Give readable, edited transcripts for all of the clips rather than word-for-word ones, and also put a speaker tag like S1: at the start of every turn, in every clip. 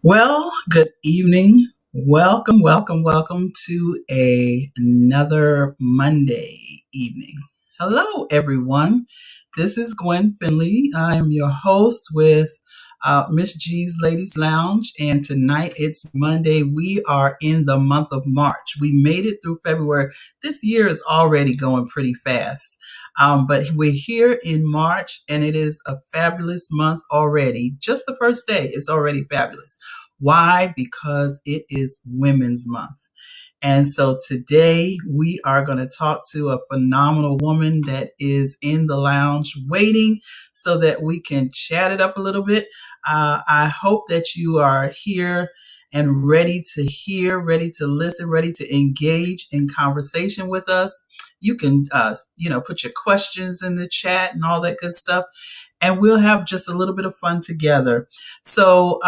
S1: Well, good evening. Welcome to another Monday evening. Hello, everyone. This is Gwen Finley. I am your host with MsG's Ladies Lounge, and tonight it's Monday. We are in the month of March. We made it through February. This year is already going pretty fast. But we're here in March, and it is a fabulous month already. Just the first day is already fabulous. Why? Because it is Women's Month. And so today we are going to talk to a phenomenal woman that is in the lounge waiting so that we can chat it up a little bit. I hope that you are here and ready to hear, ready to listen, ready to engage in conversation with us. You can, put your questions in the chat and all that good stuff. And we'll have just a little bit of fun together. So,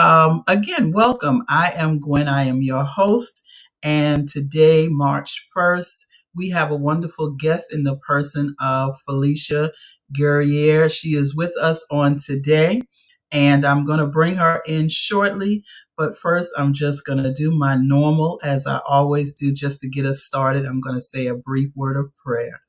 S1: again, welcome. I am Gwen. I am your host. And today, March 1st, we have a wonderful guest in the person of Felicia Guerrier. She is with us on today, and I'm going to bring her in shortly. But first, I'm just going to do my normal, as I always do, just to get us started. I'm going to say a brief word of prayer.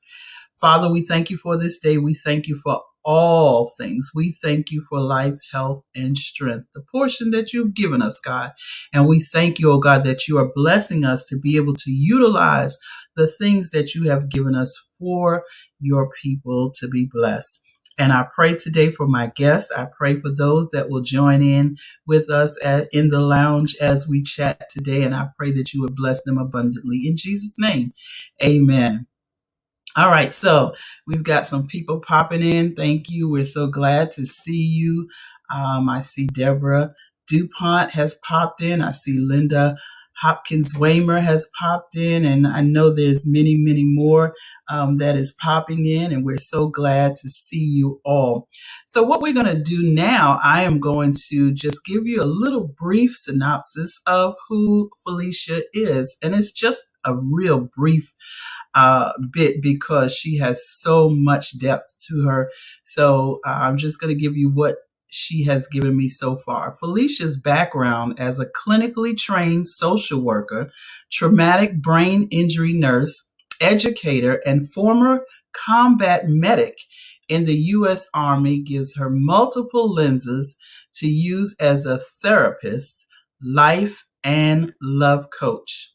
S1: Father, we thank you for this day. We thank you for all things. We thank you for life, health, and strength, the portion that you've given us, God. And we thank you, oh God, that you are blessing us to be able to utilize the things that you have given us for your people to be blessed. And I pray today for my guests. I pray for those that will join in with us in the lounge as we chat today. And I pray that you would bless them abundantly. In Jesus' name, amen. All right, so we've got some people popping in. Thank you. We're so glad to see you. I see Deborah DuPont has popped in. I see Linda Hopkins Waymer has popped in, and I know there's many more that is popping in, and we're so glad to see you all. So what we're going to do now, I am going to just give you a little brief synopsis of who Felicia is, and it's just a real brief bit because she has so much depth to her. So I'm just going to give you what she has given me so far. Felicia's background as a clinically trained social worker, traumatic brain injury nurse, educator, and former combat medic in the U.S. Army gives her multiple lenses to use as a therapist, life, and love coach.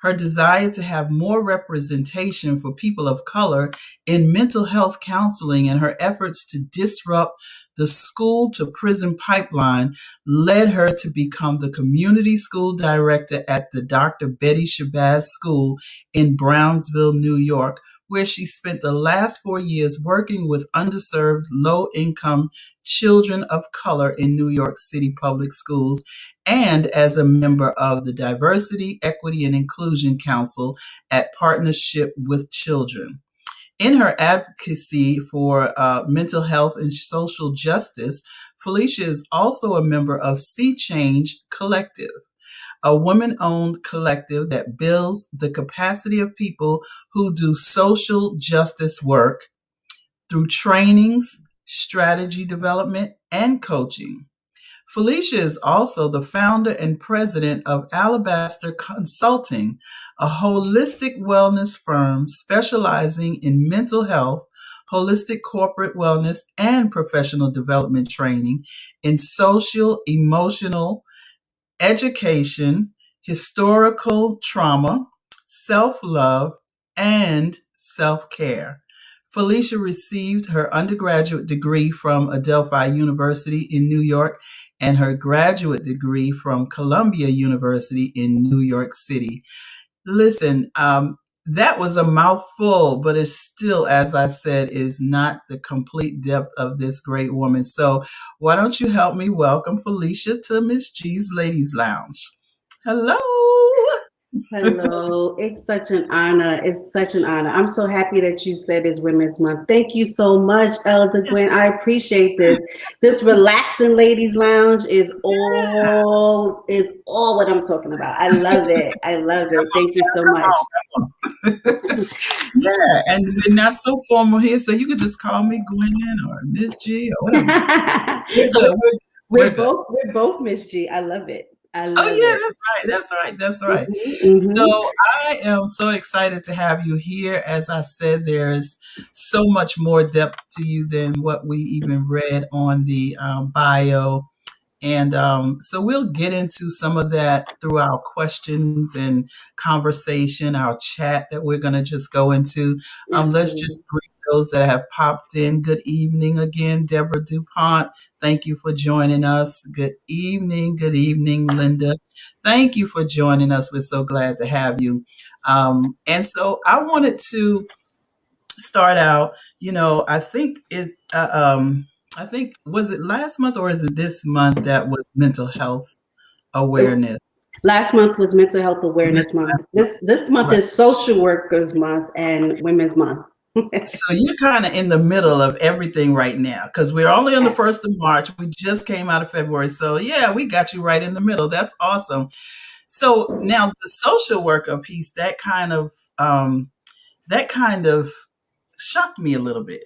S1: Her desire to have more representation for people of color in mental health counseling and her efforts to disrupt the school to prison pipeline led her to become the community school director at the Dr. Betty Shabazz School in Brownsville, New York, where she spent the last 4 years working with underserved, low-income children of color in New York City public schools, and as a member of the Diversity, Equity, and Inclusion Council at Partnership with Children. In her advocacy for mental health and social justice, Felicia is also a member of Seachange Collective, a women-owned collective that builds the capacity of people who do social justice work through trainings, strategy development, and coaching. Felicia is also the founder and president of Alabaster Consulting, a holistic wellness firm specializing in mental health, holistic corporate wellness, and professional development training in social, emotional, education, historical trauma, self-love, and self-care. Felicia received her undergraduate degree from Adelphi University in New York and her graduate degree from Columbia University in New York City. Listen, that was a mouthful, but it's still, as I said, is not the complete depth of this great woman. So why don't you help me welcome Felicia to MsG's Ladies Lounge? Hello.
S2: Hello, it's such an honor. It's such an honor. I'm so happy that you said it's Women's Month. Thank you so much, Elder Gwen. I appreciate this. This relaxing ladies lounge is all what I'm talking about. I love it. I love it. Thank you so much.
S1: Yeah, and we're not so formal here, so you could just call me Gwen or Miss G or whatever. We're
S2: So
S1: good. We're
S2: we're
S1: good.
S2: both Miss G. I love it. I
S1: Oh
S2: love
S1: yeah,
S2: it.
S1: that's right. That's right. That's right.
S2: Hmm. Hmm.
S1: So I am so excited to have you here. As I said, there is so much more depth to you than what we even read on the bio. And so we'll get into some of that through our questions and conversation, our chat that we're going to just go into. Let's
S2: Absolutely.
S1: just greet those that have popped in. Good evening again, Deborah DuPont. Thank you for joining us. Good evening. Good evening, Linda. Thank you for joining us. We're so glad to have you. And so I wanted to start out, I think I think was it last month or is it this month that was mental health awareness?
S2: Last month was Mental Health
S1: Last
S2: Awareness Month.
S1: month.
S2: This month
S1: Right.
S2: is Social Workers Month and Women's Month.
S1: So you're kind of in the middle of everything right now because we're only on the 1st of March. We just came out of February. So yeah, we got you right in the middle. That's awesome. So now the social worker piece, that kind of shocked me a little bit.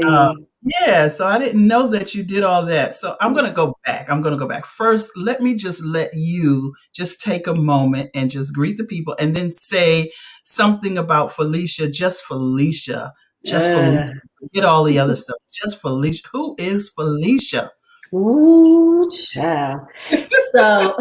S1: Uh,
S2: Really?
S1: yeah, so I didn't know that you did all that. So I'm going to go back. I'm going to go back. First, let me just let you just take a moment and just greet the people and then say something about Felicia, just Felicia, just Felicia.
S2: Uh,
S1: Forget all the other stuff. Just Felicia. Who is Felicia?
S2: ooh, child. So,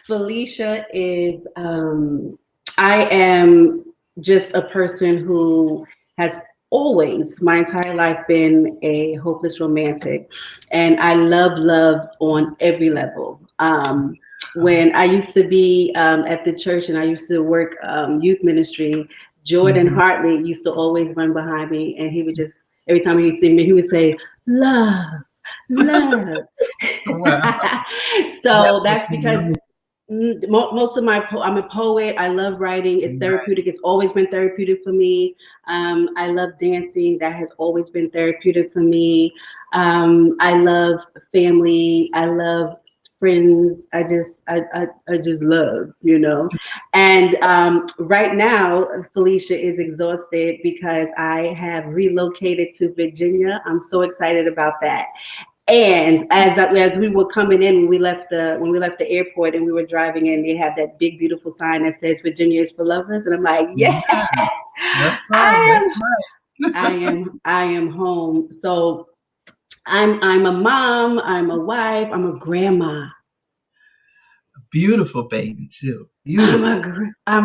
S2: Felicia is, I am just a person who has always, my entire life, been a hopeless romantic. And I love love on every level.
S1: Oh,
S2: When I used to be at the church and I used to work youth ministry, Jordan
S1: mhm.
S2: Hartley used to always run behind me, and he would just, every time he would see me, he would say, love, love.
S1: Wow.
S2: So
S1: That's what
S2: that's
S1: you
S2: because
S1: know.
S2: most of my I'm a poet. I love writing. It's therapeutic. It's always been therapeutic for me. I love dancing. That has always been therapeutic for me. I love family. I love friends. I just love, and right now Felicia is exhausted because I have relocated to Virginia. I'm so excited about that. And as we were coming in, when we left the airport and we were driving in, they had that big beautiful sign that says Virginia is for lovers, and I'm like, yeah,
S1: Yeah, that's right.
S2: I
S1: That's
S2: am, I am home. So I'm a mom, I'm a wife, I'm a grandma.
S1: beautiful baby too.
S2: I'm
S1: Beautiful.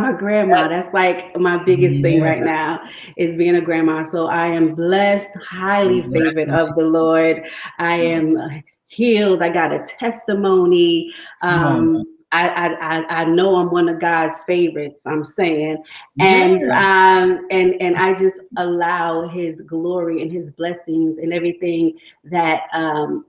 S2: a grandma.
S1: That,
S2: That's like my biggest thing
S1: yeah.
S2: right now is being a grandma. So I am blessed, highly favored of
S1: Congratulations.
S2: the Lord. I
S1: Yeah.
S2: am healed. I got a testimony.
S1: Come on now.
S2: I know I'm one of God's favorites. I'm saying,
S1: Yeah.
S2: and I just allow His glory and His blessings and everything that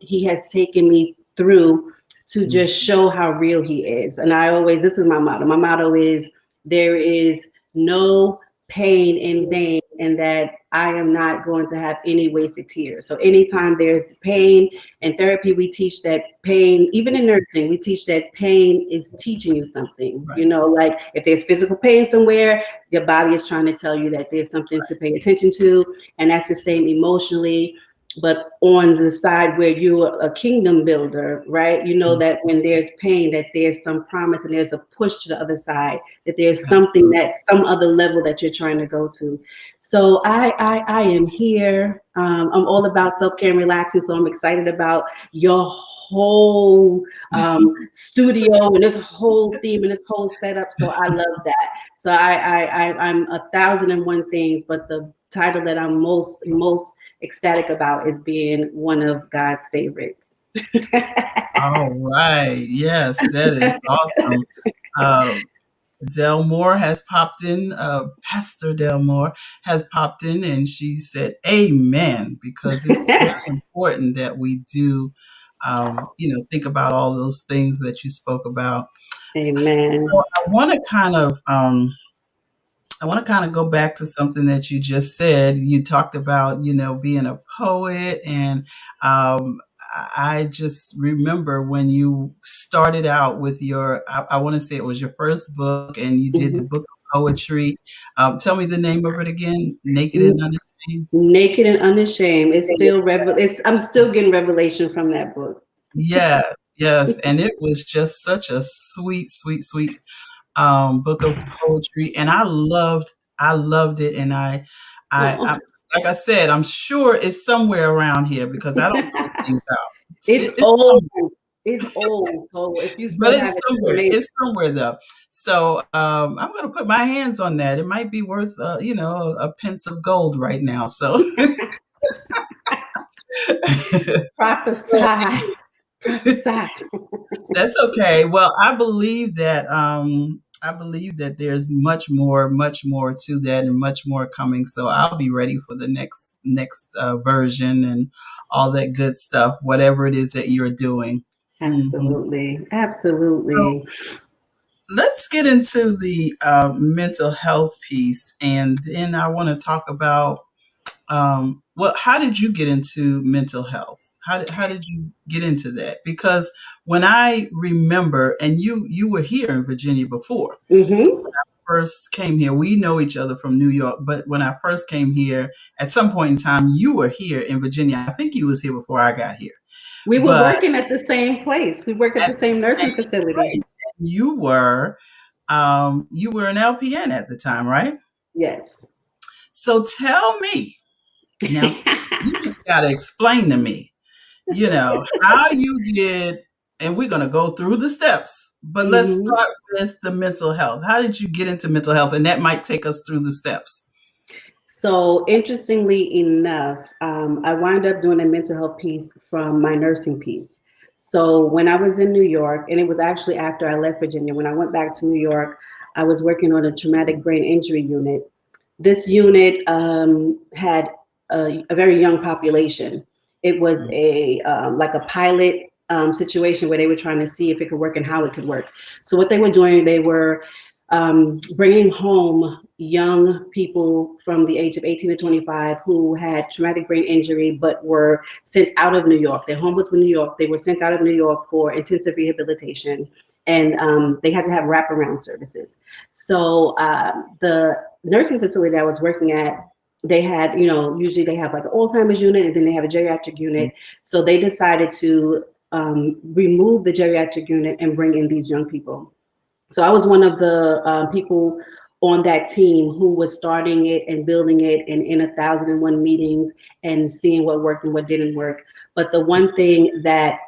S2: He has taken me through to
S1: Mm,
S2: just show how real he is. And I always, this is my motto. My motto is there is no pain in vain, and that I am not going to have any wasted tears. So anytime there's pain in therapy, we teach that pain, even in nursing, we teach that pain is teaching you something.
S1: right.
S2: Like if there's physical pain somewhere, your body is trying to tell you that there's something to pay attention to. And that's the same emotionally. But on the side where you're a kingdom builder, right? You know
S1: Mm,
S2: that when there's pain, that there's some promise and there's a push to the other side, that there's something,
S1: absolutely.
S2: that some other level that you're trying to go to. So I am here. I'm all about self-care and relaxing. So I'm excited about your whole studio and this whole theme and this whole setup. So I love that. So I'm 1,001 things, but the title that I'm most ecstatic about is being one of God's favorites.
S1: All right. Yes, that is awesome. Uh, Delmore has popped in. Pastor Delmore has popped in and she said, Amen, because it's very important that we do, think about all those things that you spoke about. So
S2: Amen.
S1: I want to kind of go back to something that you just said. You talked about, being a poet, and I just remember when you started out with I want to say it was your first book, and you did the
S2: Mhm.
S1: book of poetry. Tell me the name of it again. Naked and Unashamed.
S2: Naked and unashamed. It's still I'm still getting revelation from that book.
S1: Yes, yes, and it was just such a sweet, sweet, sweet book of poetry, and I loved it, and I
S2: Oh.
S1: like I said, I'm sure it's somewhere around here because I don't post things out.
S2: It's
S1: It's
S2: old.
S1: somewhere,
S2: It's old. So if you
S1: but
S2: still have it, it's amazing.
S1: It's somewhere though. So I'm going to put my hands on that. It might be worth, a pence of gold right now. So, so
S2: Prophesy. Prophesy.
S1: that's okay. Well, I believe that there's much more to that and much more coming. So I'll be ready for the next version and all that good stuff, whatever it is that you're doing. Mhm.
S2: Absolutely.
S1: So
S2: Absolutely.
S1: let's get into the mental health piece, and then I want to talk about how did you get into mental health? How did you get into that? Because when I remember, and you were here in Virginia before,
S2: Mm-hmm.
S1: first came here. We know each other from New York, but when I first came here, at some point in time, you were here in Virginia. I think you was here before I got here,
S2: We were
S1: but
S2: working at the same place. We work at
S1: at
S2: the same
S1: the
S2: nursing
S1: same
S2: facility.
S1: place, and you were an LPN at the time, right?
S2: Yes.
S1: So tell me now. You just got to explain to me, how you did, and we're going to go through the steps, but let's
S2: Hmm.
S1: start with the mental health. How did you get into mental health? And that might take us through the steps.
S2: So interestingly enough, I wound up doing a mental health piece from my nursing piece. So when I was in New York, and it was actually after I left Virginia, when I went back to New York, I was working on a traumatic brain injury unit. This unit had a very young population. It was a like a pilot situation where they were trying to see if it could work and how it could work. So what they were doing, they were bringing home young people from the age of 18 to 25 who had traumatic brain injury but were sent out of New York. Their home was in New York. They were sent out of New York for intensive rehabilitation, and they had to have wraparound services. So the nursing facility I was working at, they had, usually they have like an Alzheimer's unit and then they have a geriatric unit. So they decided to remove the geriatric unit and bring in these young people. So I was one of the people on that team who was starting it and building it and in 1,001 meetings and seeing what worked and what didn't work. But the one thing that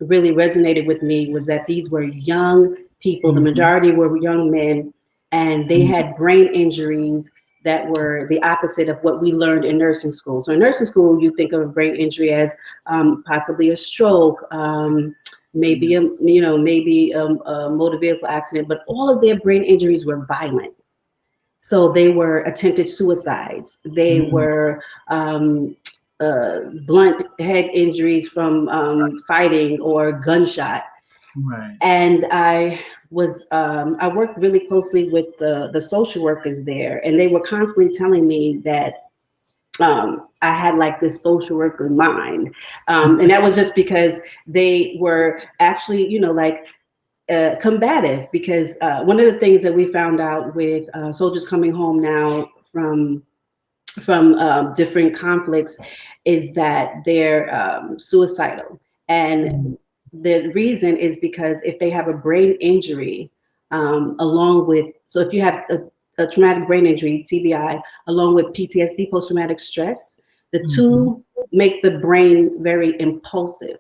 S2: really resonated with me was that these were young people. The
S1: Mhm,
S2: majority were young men, and they
S1: mhm,
S2: had brain injuries that were the opposite of what we learned in nursing school. So in nursing school, you think of a brain injury as possibly a stroke, maybe
S1: yeah,
S2: a motor vehicle accident, but all of their brain injuries were violent. So they were attempted suicides. They
S1: mhm,
S2: were blunt head injuries from fighting or gunshot.
S1: right.
S2: And I worked really closely with the social workers there, and they were constantly telling me that I had like this social worker mind. And that was just because they were actually, like combative. Because one of the things that we found out with soldiers coming home now from different conflicts is that they're suicidal. And
S1: Mhm,
S2: the reason is because if they have a brain injury, along with, so if you have a traumatic brain injury, TBI, along with PTSD, post traumatic stress, the
S1: mhm,
S2: two make the brain very impulsive.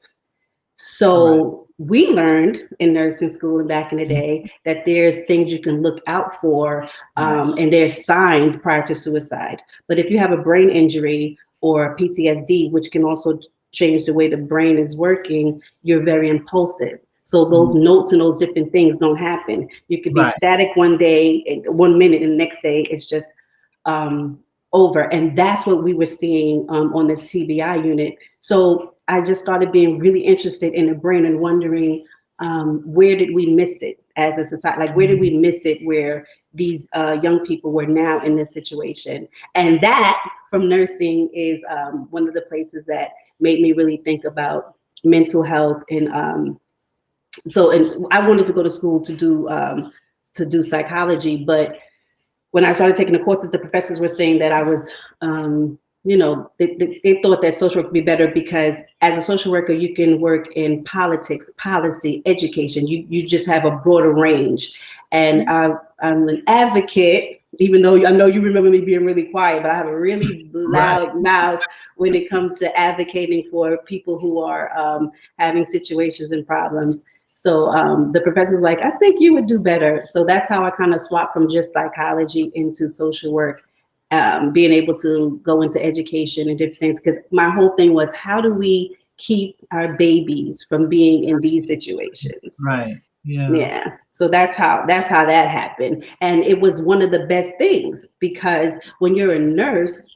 S1: right,
S2: So we learned in nursing school and back in the
S1: mhm,
S2: day that there's things you can look out for,
S1: right,
S2: and there's signs prior to suicide. But if you have a brain injury or PTSD, which can also change the way the brain is working, you're very impulsive. So those
S1: mhm,
S2: notes and those different things don't happen. You could be
S1: right,
S2: ecstatic one day, and 1 minute, and the next day it's just um, over. And that's what we were seeing on this TBI unit. So I just started being really interested in the brain and wondering, where did we miss it as a society? Like, where did we
S1: mhm,
S2: miss it where these young people were now in this situation? And that, from nursing, is one of the places that made me really think about mental health. And and I wanted to go to school to do psychology, but when I started taking the courses, the professors were saying that I was they thought that social work would be better because as a social worker, you can work in politics, policy, education. You just have a broader range. And I'm an advocate, even though I know you remember me being really quiet, but I have a really
S1: Right.
S2: loud mouth when it comes to advocating for people who are having situations and problems. So the professor's like, I think you would do better. So that's how I kind of swapped from just psychology into social work, being able to go into education and different things. Because my whole thing was, how do we keep our babies from being in these situations?
S1: Right. Yeah.
S2: Yeah. So that's how that happened. And it was one of the best things because when you're a nurse,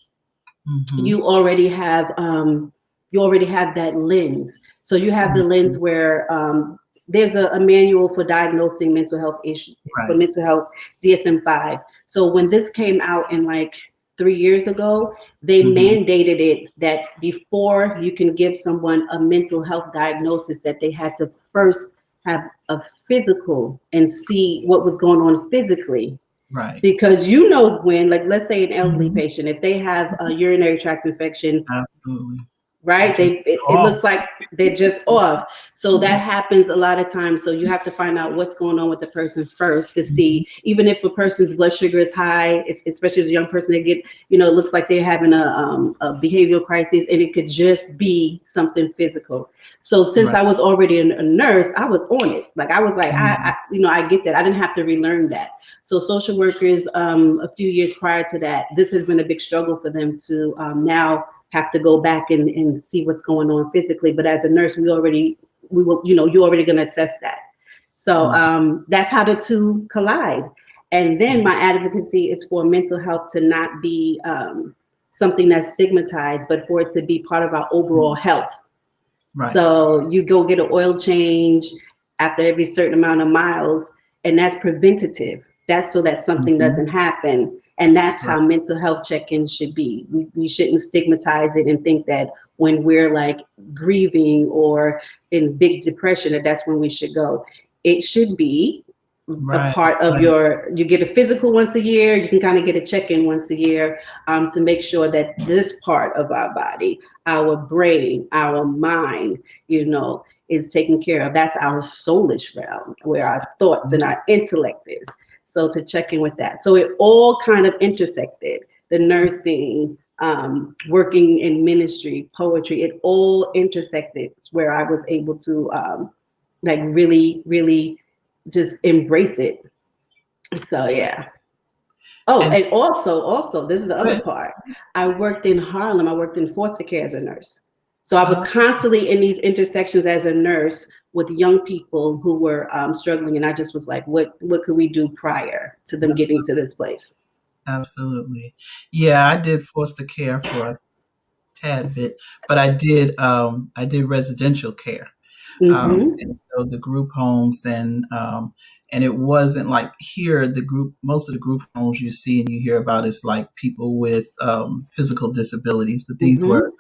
S1: Hmm.
S2: you already have that lens. So you have the
S1: Hmm.
S2: lens where there's a manual for diagnosing mental health issues for
S1: Right.
S2: mental health, DSM-5. So when this came out in like 3 years ago, they
S1: Hmm.
S2: mandated it that before you can give someone a mental health diagnosis, that they had to first have a physical and see what was going on physically.
S1: Right.
S2: Because when, like, let's say an elderly
S1: Hmm.
S2: patient, if they have a urinary tract infection,
S1: Absolutely. They
S2: right?
S1: can
S2: It
S1: off.
S2: looks like they're just off. So that
S1: Mhm.
S2: happens a lot of times. So you have to find out what's going on with the person first to see, even if a person's blood sugar is high, especially as a young person, they get, it looks like they're having a behavioral crisis, and it could just be something physical. So since
S1: Right.
S2: I was already a nurse, I was on it. Like I was like,
S1: Mhm.
S2: I get that. I didn't have to relearn that. So social workers, a few years prior to that, this has been a big struggle for them to now have to go back and see what's going on physically. But as a nurse, we will, you're already going to assess that. So
S1: Mhm.
S2: that's how the two collide. And then my advocacy is for mental health to not be something that's stigmatized, but for it to be part of our overall health.
S1: Right.
S2: So you go get an oil change after every certain amount of miles, and that's preventative. That's so that something
S1: Mhm.
S2: doesn't happen. And that's
S1: Right.
S2: how mental health check-ins should be. We shouldn't stigmatize it and think that when we're like grieving or in big depression, that's when we should go. It should be a
S1: Right.
S2: part of
S1: Right.
S2: you get a physical once a year, you can kind of get a check-in once a year, to make sure that this part of our body, our brain, our mind, is taken care of. That's our soulish realm where our thoughts and our intellect is. So to check in with that. So it all kind of intersected. The nursing, working in ministry, poetry, it all intersected where I was able to like really, really just embrace it. So yeah. Oh,
S1: And
S2: and also, this is the other
S1: so,
S2: part. I worked in Harlem. I worked in foster care as a nurse. So I was
S1: uh,
S2: constantly in these intersections as a nurse with young people who were struggling, and I just was like, what could we do prior to them getting to this place?
S1: absolutely. Yeah, I did foster care for a tad bit, but I did residential care.
S2: Mm-hmm.
S1: And so the group homes and it wasn't like here most of the group homes you see and you hear about is like people with physical disabilities, but these were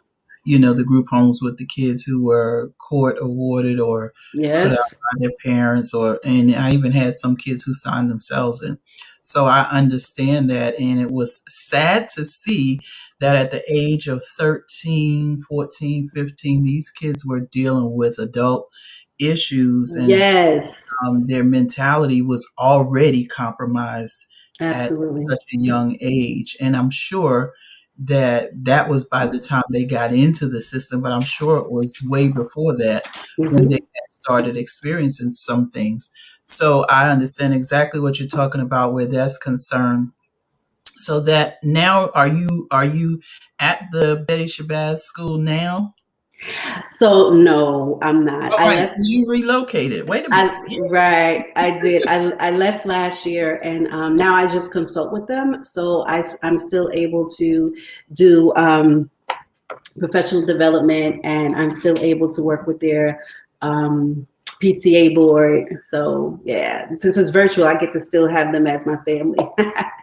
S2: Mm-hmm.
S1: the group homes with the kids who were court awarded or put out
S2: Yes.
S1: by their parents and I even had some kids who signed themselves in. So I understand that, and it was sad to see that at the age of 13, 14, 15, these kids were dealing with adult issues, and
S2: Yes.
S1: their mentality was already compromised at
S2: Absolutely.
S1: such a young age. And I'm sure that that was by the time they got into the system, but I'm sure it was way before that when they
S2: Mm-hmm.
S1: had started experiencing some things. So I understand exactly what you're talking about where that's concerned. So that now are you at the Betty Shabazz School now?
S2: So no, I'm not.
S1: All
S2: I
S1: right,
S2: left.
S1: because you relocated. Wait a minute.
S2: Right, I did. I left last year, and now I just consult with them. So I'm still able to do professional development, and I'm still able to work with their PTA board. So yeah, since it's virtual, I get to still have them as my family.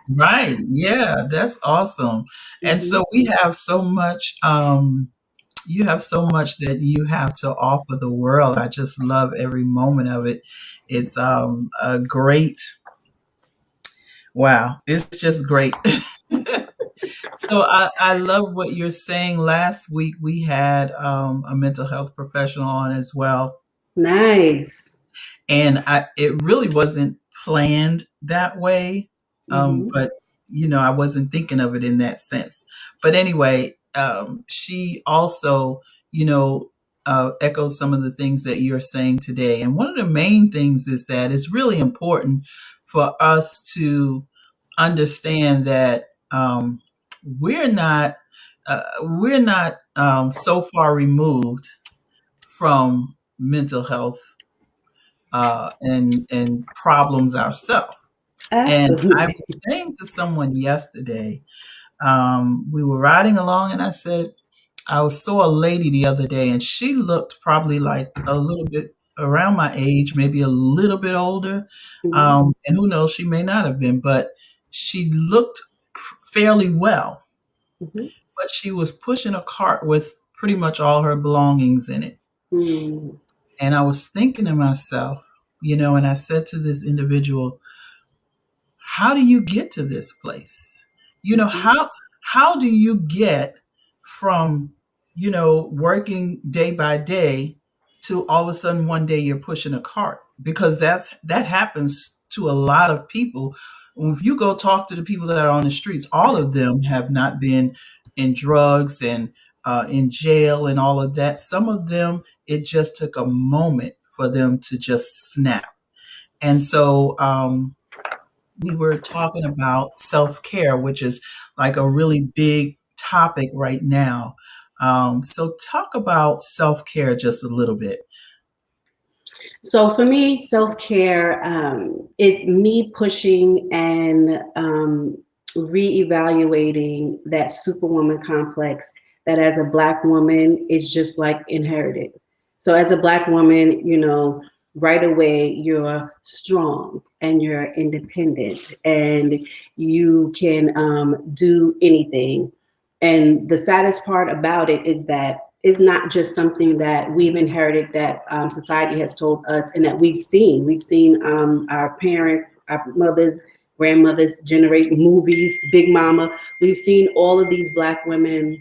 S1: Right. Yeah, that's awesome. And
S2: Hmm.
S1: so we have so much you have so much that you have to offer the world. I just love every moment of it. It's a great wow. It's just great. So I love what you're saying. Last week we had a mental health professional on as well,
S2: Nice.
S1: and it really wasn't planned that way,
S2: Hmm.
S1: but I wasn't thinking of it in that sense. But anyway, she also you know echoes some of the things that you're saying today, and one of the main things is that it's really important for us to understand that we're not so far removed from mental health and problems ourselves. And I
S2: Absolutely.
S1: was saying to someone yesterday, we were riding along, and I said, saw a lady the other day, and she looked probably like a little bit around my age, maybe a little bit older.
S2: Hmm.
S1: And who knows, she may not have been, but she looked fairly well.
S2: Hmm.
S1: But she was pushing a cart with pretty much all her belongings in it.
S2: Hmm.
S1: And I was thinking to myself, and I said to this individual, how do you get to this place?
S2: Hmm.
S1: How do you get from, working day by day to all of a sudden one day you're pushing a cart? Because that happens to a lot of people. If you go talk to the people that are on the streets, all of them have not been in drugs and in jail and all of that. Some of them, it just took a moment for them to just snap. And so, we were talking about self care, which is like a really big topic right now. So, talk about self care just a little bit.
S2: So for me, self care is me pushing and reevaluating that superwoman complex that as a Black woman is just like inherited. So as a Black woman, right away you're strong and you're independent and you can do anything. And the saddest part about it is that it's not just something that we've inherited that society has told us and that we've seen. We've seen our parents, our mothers, grandmothers generate movies, Big Mama. We've seen all of these Black women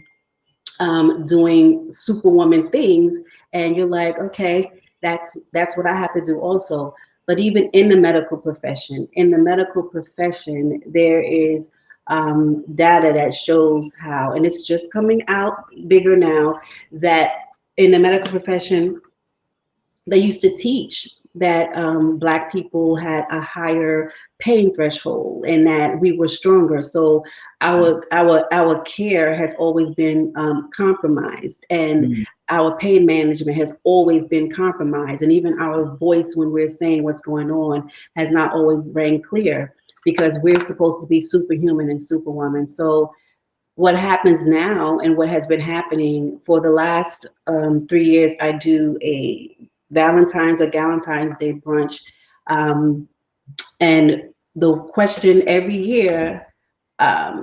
S2: doing superwoman things, and you're like, okay, that's what I have to do also. But even in the medical profession, there is data that shows how, and it's just coming out bigger now, that in the medical profession they used to teach that Black people had a higher pain threshold and that we were stronger. So our care has always been compromised, and
S1: Mm,
S2: our pain management has always been compromised, and even our voice when we're saying what's going on has not always rang clear because we're supposed to be superhuman and superwoman. So what happens now and what has been happening for the last 3 years, I do a Valentine's or Galentine's Day brunch. Um, and the question every year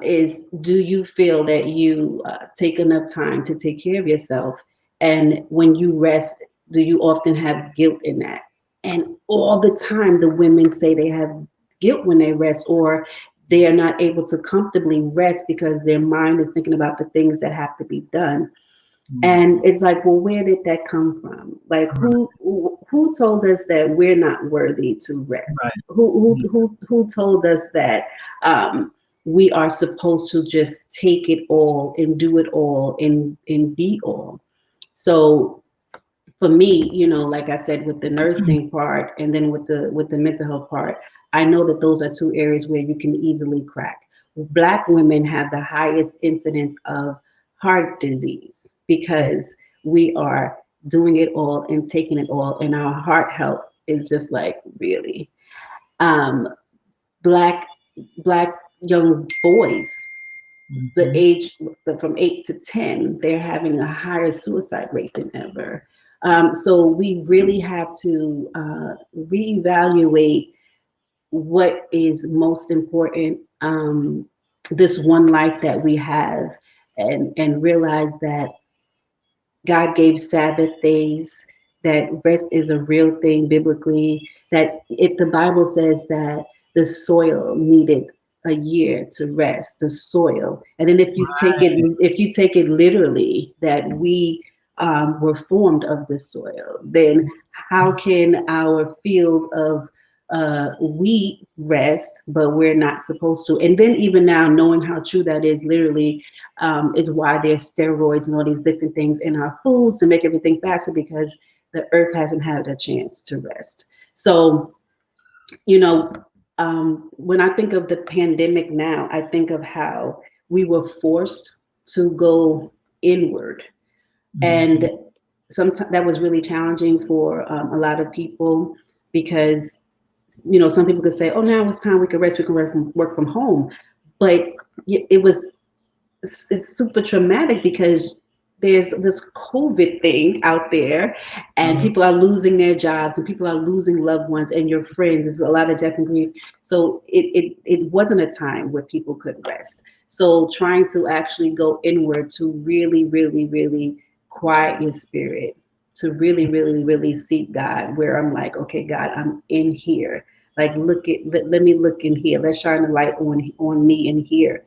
S2: is, do you feel that you take enough time to take care of yourself? And when you rest, do you often have guilt in that? And all the time, the women say they have guilt when they rest, or they are not able to comfortably rest because their mind is thinking about the things that have to be done.
S1: mm,
S2: And it's like, well, where did that come from? Like,
S1: right,
S2: who told us that we're not worthy to rest?
S1: right.
S2: Who told us that we are supposed to just take it all and do it all and be all? So for me, like I said, with the nursing part and then with the mental health part, I know that those are two areas where you can easily crack. Black women have the highest incidence of heart disease because we are doing it all and taking it all, and our heart health is just like really. Um, black black young boys, the
S1: Mhm.
S2: age from 8 to 10, they're having a higher suicide rate than ever. So we really have to reevaluate what is most important this one life that we have, and realize that God gave Sabbath days, that rest is a real thing biblically, that if the Bible says that the soil needed a year to rest, the soil. And then
S1: Right.
S2: if you take it literally that we were formed of the soil, then how can our field of wheat rest, but we're not supposed to? And then even now, knowing how true that is, literally, is why there's steroids and all these different things in our foods to make everything faster, because the earth hasn't had a chance to rest. So, you know, when I think of the pandemic now, I think of how we were forced to go inward.
S1: Mm-hmm.
S2: And sometimes that was really challenging for a lot of people, because, some people could say, oh, now it's time we can rest, we can work from home. But it was it's super traumatic, because there's this COVID thing out there, and
S1: So
S2: people are losing their jobs, and people are losing loved ones and your friends. There's a lot of death and grief. So it wasn't a time where people could rest. So trying to actually go inward to really, really, really quiet your spirit, to really, really, really seek God, where I'm like, okay, God, I'm in here. Like, let me look in here. Let's shine the light on me in here.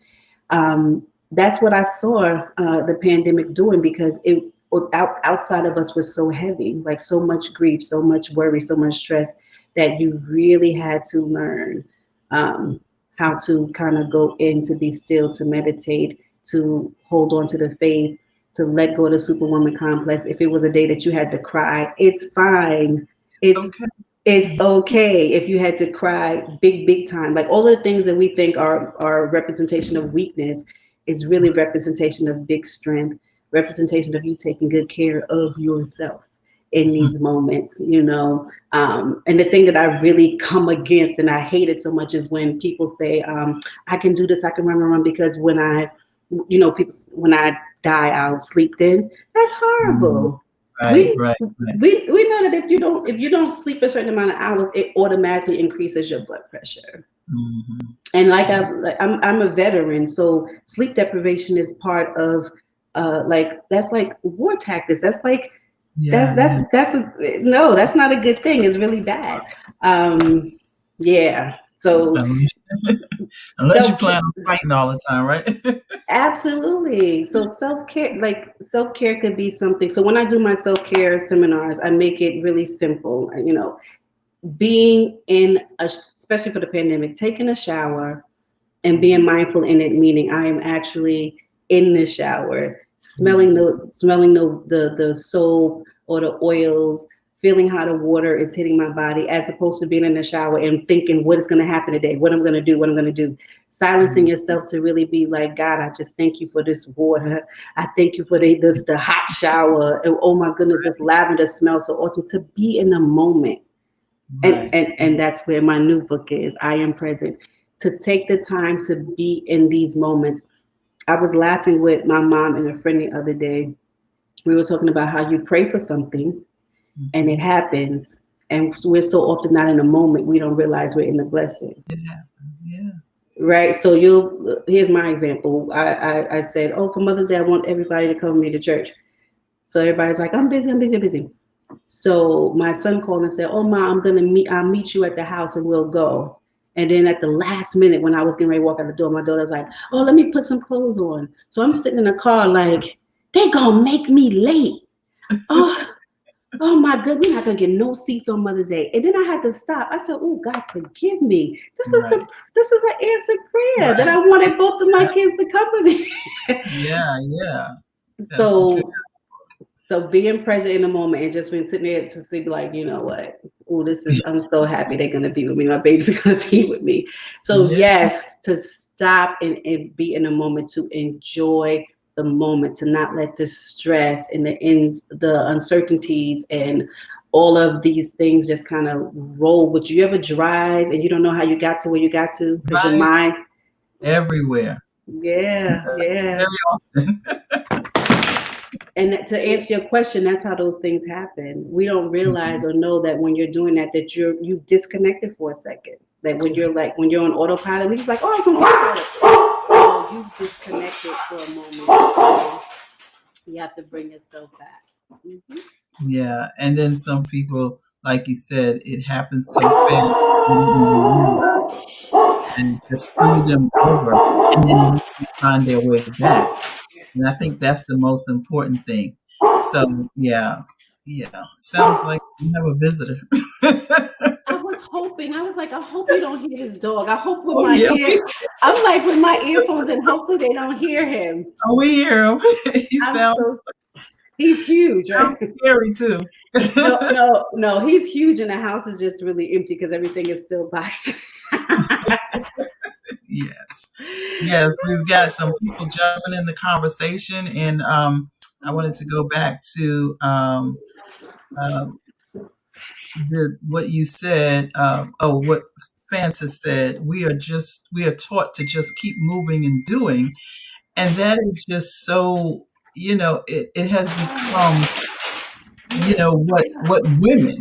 S2: That's what I saw the pandemic doing, because it outside of us was so heavy, like so much grief, so much worry, so much stress, that you really had to learn um, how to kind of go in, to be still, to meditate, to hold on to the faith, to let go of the superwoman complex. If it was a day that you had to cry, it's fine. It's
S1: okay.
S2: it's okay if you had to cry big, big time. Like, all the things that we think are representation of weakness is really representation of big strength, representation of you taking good care of yourself in these moments. And the thing that I really come against, and I hate it so much, is when people say, I can do this, I can run, because people, when I die, I'll sleep then. That's
S1: Mhm.
S2: horrible.
S1: Right,
S2: We
S1: right, right.
S2: we know that if you don't sleep a certain amount of hours, it automatically increases your blood pressure.
S1: Mhm.
S2: And like
S1: Yeah,
S2: I'm a veteran, so sleep deprivation is part of that's like war tactics. That's like
S1: yeah, yeah.
S2: no, that's not a good thing. It's really bad. Yeah. So
S1: Unless, unless you
S2: self
S1: plan on fighting all the time, right?
S2: absolutely. So self care could be something. So when I do my self care seminars, I make it really simple. Being in especially for the pandemic, taking a shower and being mindful in it, meaning I am actually in the shower, smelling
S1: Mhm.
S2: the soap or the oils, feeling how the water is hitting my body, as opposed to being in the shower and thinking what is going to happen today, what I'm going to do, what I'm going to do. Silencing
S1: Mhm.
S2: yourself to really be like, God, I just thank you for this water. I thank you for the hot shower. And oh my goodness, this lavender smells so awesome. To be in the moment, and,
S1: Right.
S2: and and that's where my new book is, I Am Present. To take the time to be in these moments. I was laughing with my mom and a friend the other day. We were talking about how you pray for something and it
S1: Mhm.
S2: happens, and we're so often not in the moment, we don't realize we're in the blessing.
S1: It happened. Yeah.
S2: Right. So here's my example. I said, oh, for Mother's Day, I want everybody to come with me to church. So everybody's like, I'm busy, I'm busy, I'm busy. So my son called and said, "Oh, Ma, I'll meet you at the house and we'll go." And then at the last minute, when I was getting ready to walk out the door, my daughter's like, "Oh, let me put some clothes on." So I'm sitting in the car like, they gonna make me late. Oh, oh my good, we're not gonna get no seats on Mother's Day. And then I had to stop. I said, "Oh, God, forgive me.
S1: Right.
S2: This is an answered prayer that
S1: Right.
S2: I wanted both of my
S1: Yeah.
S2: kids to come with me."
S1: Yeah. Yeah. That's what you.
S2: So So being present in the moment and just been sitting there to see, like, you know what? Oh, I'm so happy they're gonna be with me. My baby's gonna be with me. So
S1: Yeah.
S2: yes, to stop and be in the moment, to enjoy the moment, to not let the stress and the uncertainties and all of these things just kind of roll. Would you ever drive and you don't know how you got to where you got to because your
S1: Right.
S2: mind?
S1: Everywhere.
S2: Yeah, yeah.
S1: Very often.
S2: And to answer your question, that's how those things happen. We don't realize or know that when you're doing that, that you disconnected for a second. That when you're on autopilot, we're just like, oh, it's on autopilot. So you've disconnected for a moment. So you have to bring yourself back. Mhm.
S1: Yeah. And then some people, like you said, it happens so fast. You don't even realize. and just threw them over and then let them find their way back. And I think that's the most important thing. So yeah, yeah. Sounds like you have a visitor.
S2: I was hoping. I was like, I hope you don't hear this dog. I hope with
S1: Oh
S2: my
S1: yeah,
S2: I'm like with my earphones, and hopefully they don't hear him.
S1: we hear him. He
S2: I'm
S1: sounds
S2: so. He's huge, right?
S1: scary too.
S2: No, no, no. He's huge, and the house is just really empty because everything is still boxed.
S1: Yes. Yes, we've got some people jumping in the conversation, and I wanted to go back to um, the what you said. What Fanta said. We are taught to just keep moving and doing, and that is just so. It has become what women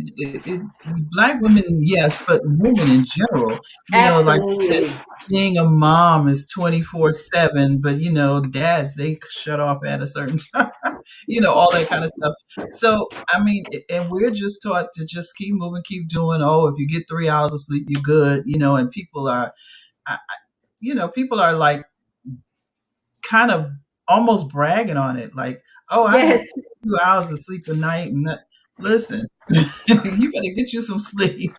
S1: black women, yes, but women in general, like you said,
S2: Absolutely.
S1: being a mom is 24/7, but dads, they shut off at a certain time, all that kind of stuff. So I mean, and we're just taught to just keep moving, keep doing. Oh, if you get 3 hours of sleep, you're good. And people are people are like kind of almost bragging on it, like, "Oh, I
S2: Yes.
S1: just 2 hours of sleep a night," and listen, you better get you some sleep.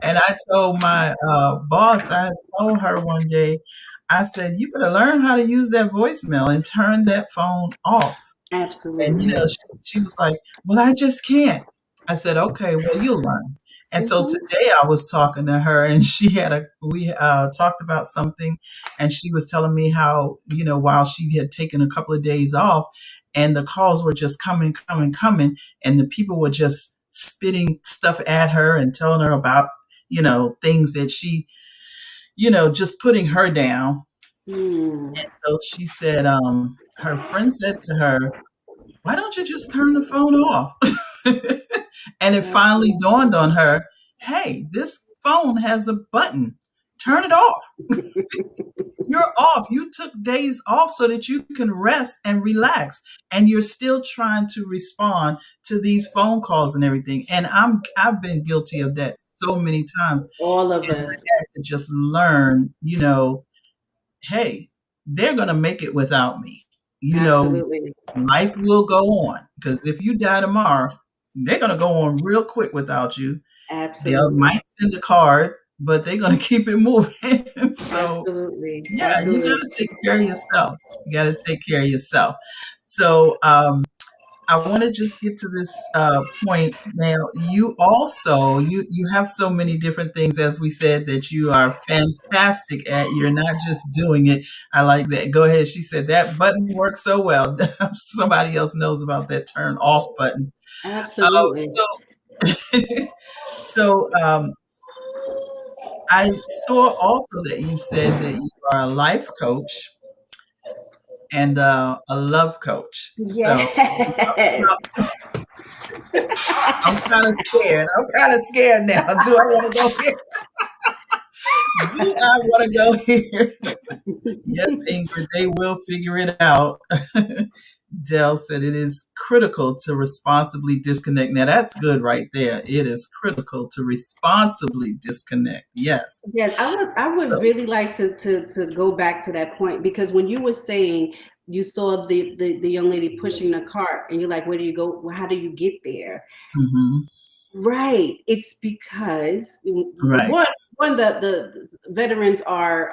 S1: And I told my boss, I told her one day, I said, "You better learn how to use that voicemail and turn that phone off." And
S2: Absolutely.
S1: she was like, "Well, I just can't." I said, "Okay, well, you'll learn." And so
S2: Hmm.
S1: today I was talking to her, and we talked about something, and she was telling me how, while she had taken a couple of days off, and the calls were just coming, coming, coming, and the people were just spitting stuff at her and telling her about, things that she, just putting her down.
S2: Mm.
S1: So she said, her friend said to her, "Why don't you just turn the phone off?" And it finally dawned on her, hey, this phone has a button. Turn it off. You're off. You took days off so that you can rest and relax. And you're still trying to respond to these phone calls and everything. And I've been guilty of that so many times.
S2: All of
S1: And
S2: us.
S1: I had to just learn, hey, they're gonna make it without me. You know,
S2: Absolutely.
S1: life will go on, because if you die tomorrow, they're gonna go on real quick without you. They
S2: Absolutely.
S1: might send a card, but they're gonna keep it moving. So
S2: Absolutely.
S1: yeah, you
S2: Absolutely.
S1: gotta take care of yourself. You gotta take care of yourself. So I want to just get to this point now. You have so many different things, as we said, that you are fantastic at. You're not just doing it. I like that. Go ahead. She said that button works so well. Somebody else knows about that turn off button.
S2: Absolutely.
S1: So, so I saw also that you said that you are a life coach and a love coach. So
S2: Yes.
S1: I'm kind of scared. I'm kind of scared now. Do I want to go here? Do I want to go here? Yes, Ingrid, they will figure it out. Dell said it is critical to responsibly disconnect. Now that's good right there. It is critical to responsibly disconnect. Yes.
S2: Yes, I would
S1: So,
S2: really like to go back to that point, because when you were saying you saw the young lady pushing the cart, and you're like, where do you go? How do you get there?
S1: mhm,
S2: Right. It's because
S1: right.
S2: one the veterans are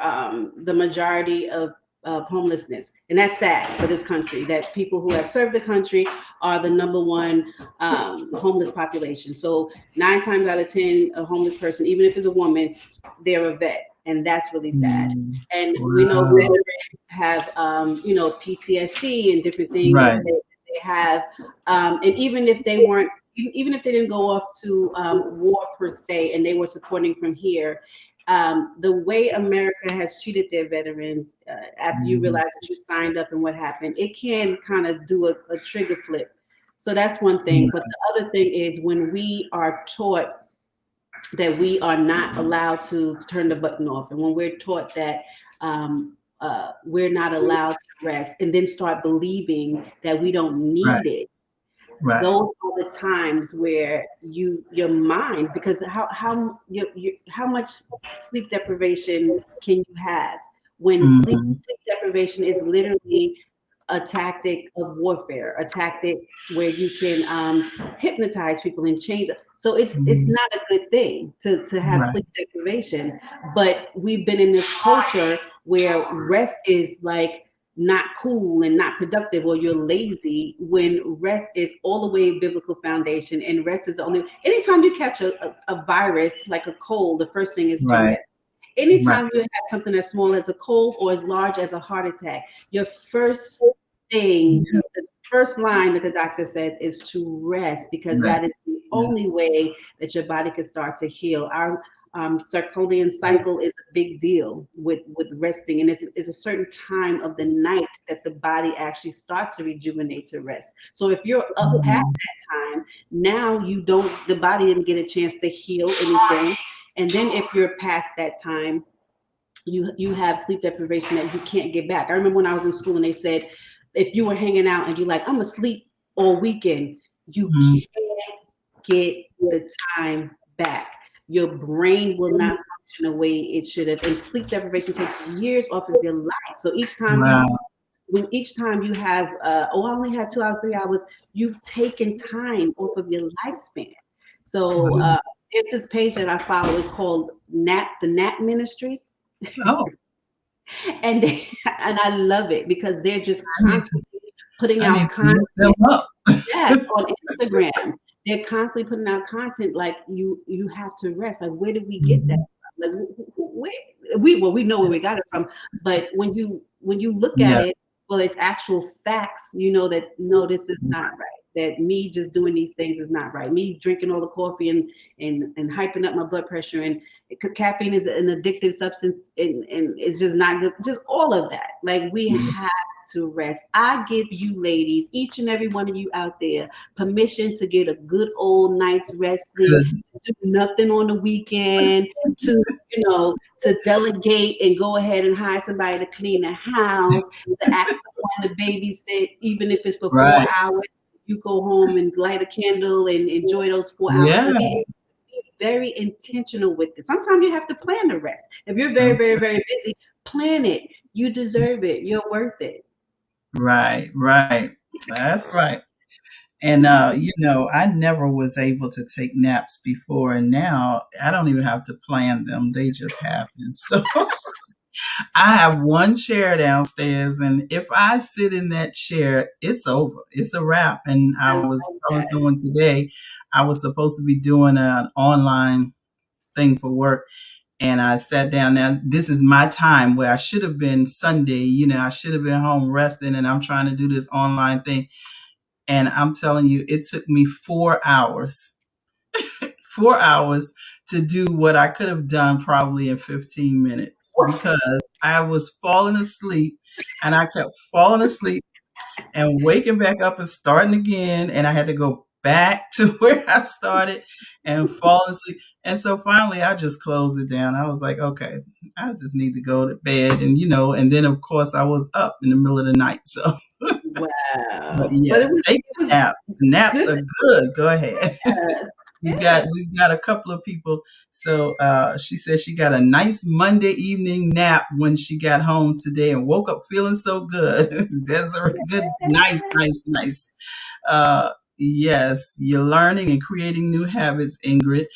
S2: the majority of homelessness, and that's sad for this country. That people who have served the country are the number one homeless population. So 9 times out of 10, a homeless person, even if it's a woman, they're a vet, and that's really sad.
S1: Mm,
S2: And we know
S1: wow.
S2: veterans have PTSD and different things that
S1: Right.
S2: they have, and even if they weren't even if they didn't go off to war per se, and they were supporting from here, the way America has treated their veterans, after you
S1: Mhm,
S2: realize that you signed up and what happened, it can kind of do a trigger flip. So that's one thing. But
S1: right.
S2: the other thing is when we are taught that we are not allowed to turn the button off, and when we're taught that we're not allowed to rest, and then start believing that we don't
S1: Right.
S2: need it,
S1: Right.
S2: those are the times where your mind, because how much sleep deprivation can you have when
S1: Hmm.
S2: sleep deprivation is literally a tactic of warfare, a tactic where you can hypnotize people and change them. So it's
S1: Hmm.
S2: not a good thing to have
S1: Right.
S2: sleep deprivation. But we've been in this culture where rest is like not cool and not productive, or you're lazy, when rest is all the way biblical foundation. And rest is only anytime you catch a virus like a cold, the first thing is to
S1: Right.
S2: rest.
S1: Right.
S2: Anytime you have something as small as a cold or as large as a heart attack, your first thing,
S1: Yeah.
S2: the first line that the doctor says is to rest, because
S1: Right.
S2: that is the
S1: Yeah.
S2: only way that your body can start to heal. Our circadian cycle is a big deal with resting, and it's a certain time of the night that the body actually starts to rejuvenate to rest. So if you're up past
S1: Mhm.
S2: that time, now the body didn't get a chance to heal anything. And then if you're past that time, you have sleep deprivation that you can't get back. I remember when I was in school and they said if you were hanging out and you're like, I'm asleep all weekend, you
S1: Mhm.
S2: can't get the time back. Your brain will not function the way it should have. And sleep deprivation takes years off of your life. So
S1: Wow.
S2: each time you have, oh, I only had 2 hours, 3 hours, you've taken time off of your lifespan. So
S1: Wow.
S2: there's this page that I follow. It's called the Nap Ministry,
S1: Oh,
S2: and and I love it because they're just
S1: I need to.
S2: constantly putting
S1: I need
S2: out
S1: to look them
S2: content.
S1: up.
S2: Yes, on Instagram, they're constantly putting out content like you have to rest. Like, where did we get that
S1: Mhm.
S2: from? Like, where we know where we got it from, but when you look at
S1: Yeah.
S2: it, well, it's actual facts. You know that no, this is not right. That me just doing these things is not right. Me drinking all the coffee and hyping up my blood pressure, and caffeine is an addictive substance, and it's just not good. Just all of that. Like, we have to rest. I give you ladies, each and every one of you out there, permission to get a good old night's resting,
S1: Good.
S2: to do nothing on the weekend, to to delegate and go ahead and hire somebody to clean the house, to ask someone to babysit, even if it's for four
S1: Right.
S2: hours. You go home and light a candle and enjoy those 4 hours.
S1: Yeah.
S2: So be very intentional with this. Sometimes you have to plan the rest. If you're very, very,
S1: Okay.
S2: very busy, plan it. You deserve it. You're worth it.
S1: Right. Right. That's right. And I never was able to take naps before, and now I don't even have to plan them; they just happen. So I have one chair downstairs, and if I sit in that chair, it's over. It's a wrap. And
S2: I
S1: I
S2: love
S1: was telling
S2: that.
S1: someone today, I was supposed to be doing an online thing for work, and I sat down. Now, this is my time where I should have been Sunday. I should have been home resting, and I'm trying to do this online thing. And I'm telling you, it took me 4 hours, 4 hours to do what I could have done probably in 15 minutes because I was falling asleep and I kept falling asleep and waking back up and starting again. And I had to go back to where I started and fall asleep. And so finally I just closed it down. I was like, okay, I just need to go to bed. And then of course I was up in the middle of the night. So, but
S2: Wow. But it
S1: yes,
S2: was
S1: take
S2: it
S1: a
S2: was
S1: nap. Naps
S2: good.
S1: are good. Go ahead.
S2: Yeah.
S1: We've got a couple of people. So she said she got a nice Monday evening nap when she got home today and woke up feeling so good. That's a good, nice, nice, nice. Yes, you're learning and creating new habits, Ingrid.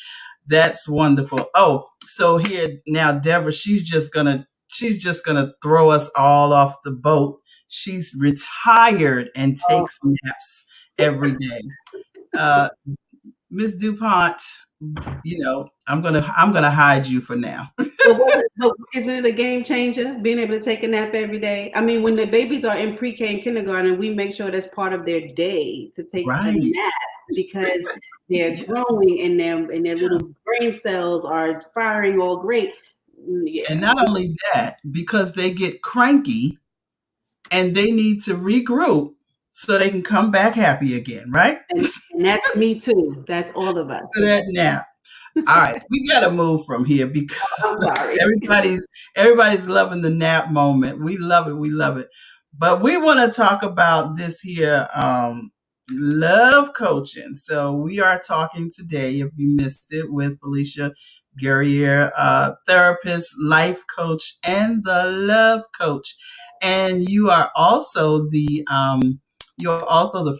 S1: That's wonderful. Oh, so here now, Deborah, she's just gonna throw us all off the boat. She's retired and
S2: Oh,
S1: takes naps every day. Uh, Miss DuPont, I'm gonna hide you for now.
S2: but isn't it a game changer being able to take a nap every day? I mean, when the babies are in pre-K and kindergarten, we make sure that's part of their day to take a
S1: Right.
S2: nap because they're
S1: Yeah.
S2: growing and their
S1: Yeah.
S2: little brain cells are firing all great.
S1: And
S2: Yeah,
S1: not only that, because they get cranky and they need to regroup so they can come back happy again, right?
S2: and that's me too. That's all of us.
S1: To that nap. All right, we got to move from here because
S2: I'm sorry.
S1: everybody's loving the nap moment. We love it. We love it. But we want to talk about this here. Love coaching. So we are talking today, if you missed it, with Felicia Guerrier, therapist, life coach, and the love coach. And you're also the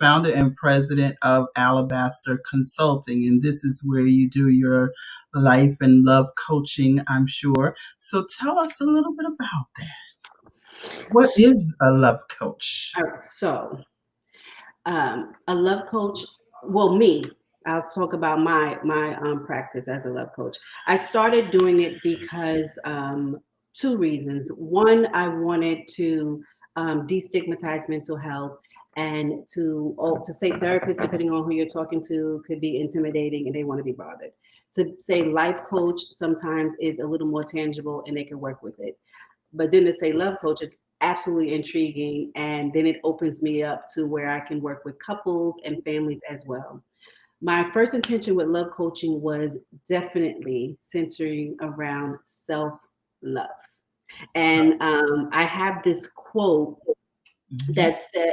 S1: founder and president of Alabaster Consulting, and this is where you do your life and love coaching, I'm sure. So tell us a little bit about that. What is a love coach?
S2: All right, so a love coach, well, me, I'll talk about my practice as a love coach. I started doing it because two reasons. One, I wanted to destigmatize mental health, and to say therapist, depending on who you're talking to, could be intimidating and they want to be bothered. To say life coach sometimes is a little more tangible and they can work with it. But then to say love coach is absolutely intriguing. And then it opens me up to where I can work with couples and families as well. My first intention with love coaching was definitely centering around self love. And I have this quote
S1: Mhm.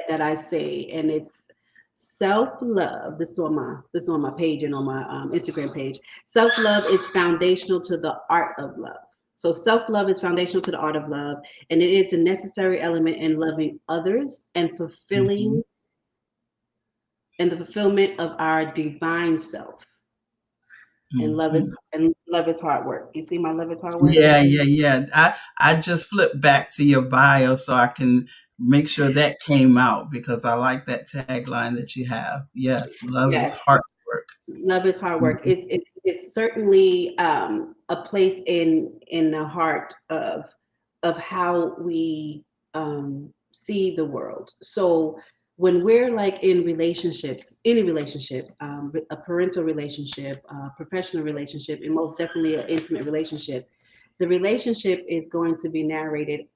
S2: that I say, and it's self love. This is on my page and on my Instagram page. Self love is foundational to the art of love. So self love is foundational to the art of love, and it is a necessary element in loving others and
S1: Mhm.
S2: fulfilling and the fulfillment of our divine self. And love is
S1: Mhm.
S2: and love is hard work. You see my love is hard work?
S1: Yeah, yeah, yeah. I just flipped back to your bio so I can make sure that came out because I like that tagline that you have. Yes, love is
S2: Yes.
S1: hard work.
S2: Love is hard work.
S1: Mhm.
S2: It's certainly a place in the heart of how we see the world. So when we're like in relationships, any relationship, a parental relationship, a professional relationship, and most definitely an intimate relationship, the relationship is going to be narrated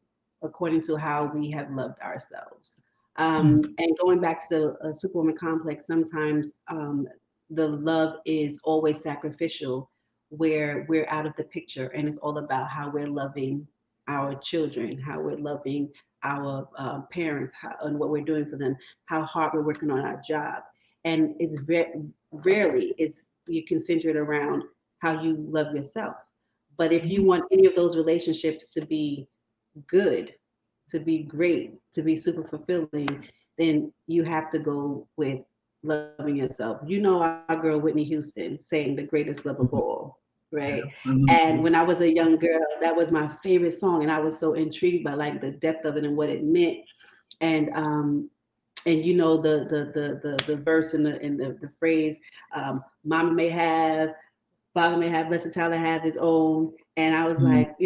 S2: according to how we have loved ourselves.
S1: Mhm.
S2: And going back to the Superwoman complex, sometimes the love is always sacrificial, where we're out of the picture, and it's all about how we're loving our children, how we're loving our parents, and what we're doing for them, how hard we're working on our job. And it's rarely it's you can center it around how you love yourself. But if you want any of those relationships to be good, to be great, to be super fulfilling, then you have to go with loving yourself. You know our girl Whitney Houston saying the greatest love of
S1: Mhm.
S2: all, right? And when
S1: Absolutely.
S2: I was a young girl, that was my favorite song, and I was so intrigued by like the depth of it and what it meant. And you know the verse and the phrase, "Mama may have, father may have, let the child have his own." And I was
S1: Mhm.
S2: like,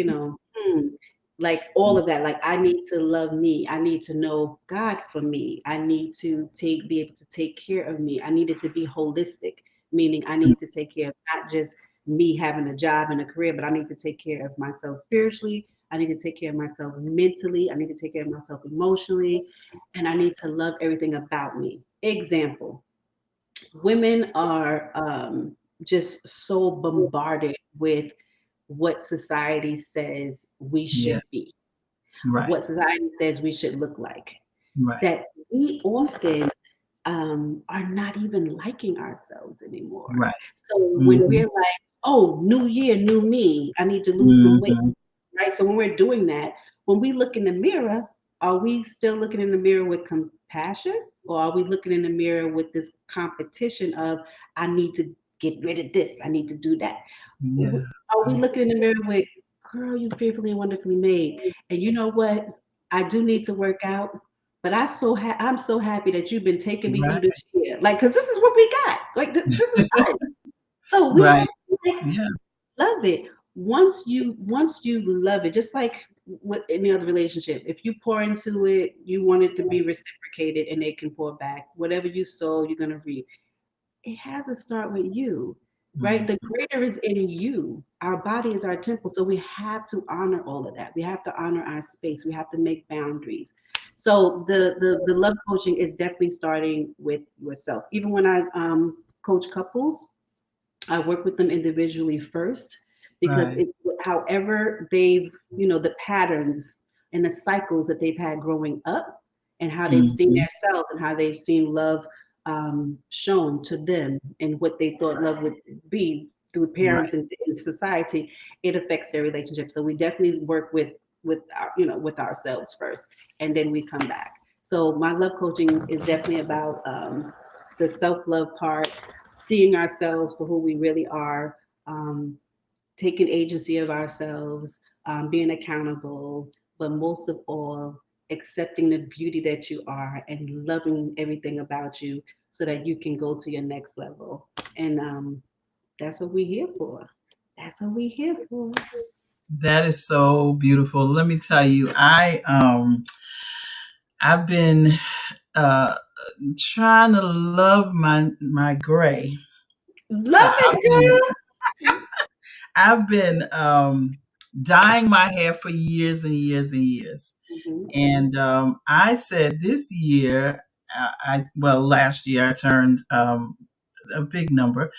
S2: like all of that. Like I need to love me. I need to know God for me. I need to be able to take care of me. I needed to be holistic, meaning I need to take care of not just me having a job and a career, but I need to take care of myself spiritually. I need to take care of myself mentally. I need to take care of myself emotionally. And I need to love everything about me. Example, women are just so bombarded with what society says we
S1: Yeah.
S2: should be,
S1: Right.
S2: what society says we should look like,
S1: Right.
S2: that we often are not even liking ourselves anymore.
S1: Right.
S2: So when
S1: Mhm.
S2: we're like, oh, new year, new me, I need to lose some weight,
S1: Mhm.
S2: right? So when we're doing that, when we look in the mirror, are we still looking in the mirror with compassion, or are we looking in the mirror with this competition of, I need to get rid of this, I need to do that?
S1: Yeah.
S2: Are we
S1: Right.
S2: looking in the mirror with, girl, you fearfully and wonderfully made? And you know what? I do need to work out, but I'm so happy that you've been taking me through
S1: Right.
S2: this year. Like, cause this is what we got. Like, this is us. So we have
S1: Right.
S2: to like
S1: Yeah.
S2: love it. Once you love it, just like with any other relationship, if you pour into it, you want it to be reciprocated, and they can pour back. Whatever you sow, you're gonna reap. It has to start with you, right? The
S1: Mhm.
S2: greater is in you. Our body is our temple. So we have to honor all of that. We have to honor our space. We have to make boundaries. So the love coaching is definitely starting with yourself. Even when I coach couples, I work with them individually first, because
S1: Right.
S2: however they've, the patterns and the cycles that they've had growing up, and how they've seen
S1: Mhm.
S2: themselves and how they've seen love shown to them and what they thought love would be through
S1: Right.
S2: parents and society, it affects their relationship. So we definitely work with our, with ourselves first, and then we come back. So my love coaching is definitely about the self love part, seeing ourselves for who we really are, um, taking agency of ourselves, being accountable, but most of all, accepting the beauty that you are and loving everything about you so that you can go to your next level. And that's what we're here for. That's what we're here for.
S1: That is so beautiful. Let me tell you, I've been uh trying to love my gray. So
S2: Love it,
S1: I've been dyeing my hair for years and years and years.
S2: girl. Hmm.
S1: And I said this year, last year I turned a big number.